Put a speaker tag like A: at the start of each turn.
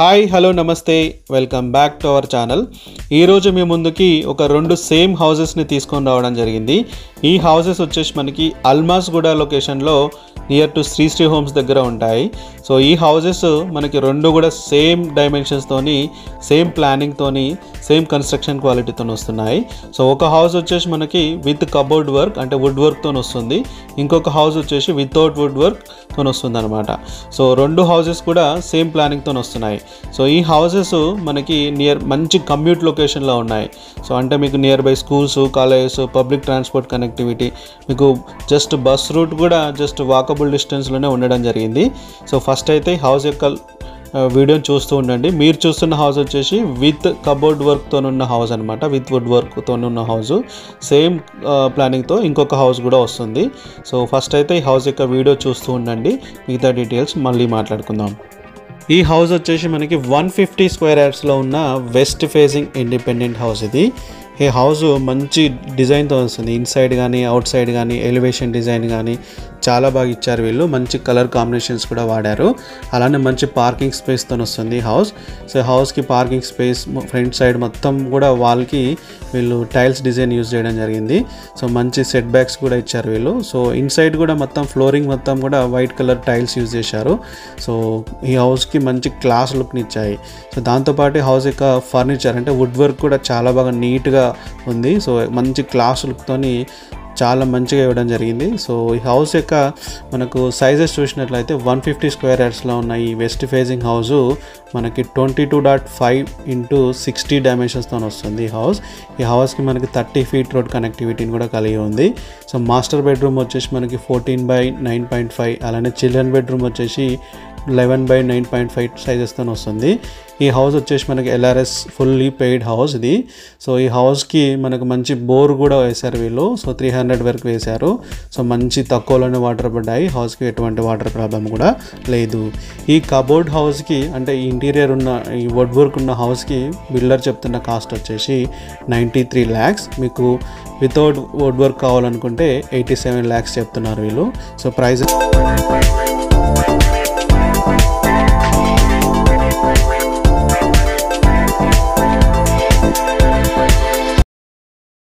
A: Hi hello నమస్తే welcome back to our channel. ఈరోజు మీ ముందుకి ఒక రెండు సేమ్ హౌసెస్ని తీసుకొని రావడం జరిగింది. ఈ హౌసెస్ వచ్చేసి మనకి అల్మాస్గూడ లొకేషన్లో నియర్ టు శ్రీ హోమ్స్ దగ్గర ఉంటాయి. సో ఈ హౌసెస్ మనకి రెండు కూడా సేమ్ డైమెన్షన్స్తోని, సేమ్ ప్లానింగ్తోని, సేమ్ కన్స్ట్రక్షన్ క్వాలిటీతో వస్తున్నాయి. సో ఒక హౌస్ వచ్చేసి మనకి విత్ కబోర్డ్ వర్క్ అంటే వుడ్ వర్క్తో వస్తుంది, ఇంకొక హౌస్ వచ్చేసి వితౌట్ వుడ్ వర్క్తో వస్తుంది అనమాట. సో రెండు హౌసెస్ కూడా సేమ్ ప్లానింగ్తో వస్తున్నాయి. సో ఈ హౌసెస్ మనకి మంచి కమ్యూట్ లొకేషన్లో ఉన్నాయి. సో అంటే మీకు near by schools, colleges, public transport connectivity, మీకు జస్ట్ బస్ రూట్ కూడా జస్ట్ వాకబుల్ డిస్టెన్స్లోనే ఉండడం జరిగింది. సో ఫస్ట్ అయితే హౌస్ యొక్క వీడియోని చూస్తూ ఉండండి. మీరు చూస్తున్న హౌస్ వచ్చేసి విత్ కబోర్డ్ వర్క్తో ఉన్న హౌస్ అనమాట, విత్ వుడ్ వర్క్తో ఉన్న హౌస్. సేమ్ ప్లానింగ్తో ఇంకొక హౌస్ కూడా వస్తుంది. సో ఫస్ట్ అయితే ఈ హౌస్ యొక్క వీడియో చూస్తూ ఉండండి, మిగతా డీటెయిల్స్ మళ్ళీ మాట్లాడుకుందాం. ఈ హౌస్ వచ్చేసి మనకి 150 స్క్వేర్ యార్డ్స్లో ఉన్న వెస్ట్ ఫేసింగ్ ఇండిపెండెంట్ హౌస్. ఇది ఈ హౌస్ మంచి డిజైన్తో వస్తుంది. ఇన్సైడ్ కానీ అవుట్ సైడ్ కానీ ఎలివేషన్ డిజైన్ కానీ చాలా బాగా ఇచ్చారు వీళ్ళు. మంచి కలర్ కాంబినేషన్స్ కూడా వాడారు. అలానే మంచి పార్కింగ్ స్పేస్తో వస్తుంది హౌస్. సో హౌస్కి పార్కింగ్ స్పేస్ ఫ్రంట్ సైడ్ మొత్తం కూడా వాల్కి వీళ్ళు టైల్స్ డిజైన్ యూజ్ చేయడం జరిగింది. సో మంచి సెట్ బ్యాక్స్ కూడా ఇచ్చారు వీళ్ళు. సో ఇన్సైడ్ కూడా మొత్తం ఫ్లోరింగ్ మొత్తం కూడా వైట్ కలర్ టైల్స్ యూజ్ చేశారు. సో ఈ హౌస్కి మంచి క్లాస్ లుక్ని ఇచ్చాయి. సో దాంతోపాటు హౌస్ యొక్క ఫర్నిచర్ అంటే వుడ్ వర్క్ కూడా చాలా బాగా నీట్గా ఉంది. సో మంచి క్లాస్ లుక్తోని చాలా మంచిగా ఇవ్వడం జరిగింది. సో ఈ హౌస్ యొక్క మనకు సైజెస్ చూసినట్లయితే 150 స్క్వేర్ యార్డ్స్లో ఉన్న ఈ వెస్ట్ ఫేసింగ్ హౌస్ మనకి 22.5 × 60 డైమెన్షన్స్తో వస్తుంది ఈ హౌస్కి మనకి 30 ఫీట్ రోడ్ కనెక్టివిటీని కూడా కలిగి ఉంది. సో మాస్టర్ బెడ్రూమ్ వచ్చేసి మనకి 14/9.5, అలానే చిల్డ్రన్ బెడ్రూమ్ వచ్చేసి 11/9.5 సైజెస్తో వస్తుంది. ఈ హౌస్ వచ్చేసి మనకి LRS ఫుల్లీ పెయిడ్ హౌస్ ఇది. సో ఈ హౌస్కి మనకు మంచి బోర్ కూడా వేశారు వీళ్ళు. సో 300 వరకు వేశారు. సో మంచి తక్కువలోనే వాటర్ పడ్డాయి. హౌస్కి ఎటువంటి వాటర్ ప్రాబ్లం కూడా లేదు. ఈ కబోర్డ్ హౌస్కి అంటే ఇంటీరియర్ ఉన్న ఈ వుడ్ వర్క్ ఉన్న హౌస్కి బిల్డర్ చెప్తున్న కాస్ట్ వచ్చేసి 93 lakhs. మీకు వితౌట్ వుడ్ వర్క్ కావాలనుకుంటే 87 lakhs చెప్తున్నారు వీళ్ళు. So price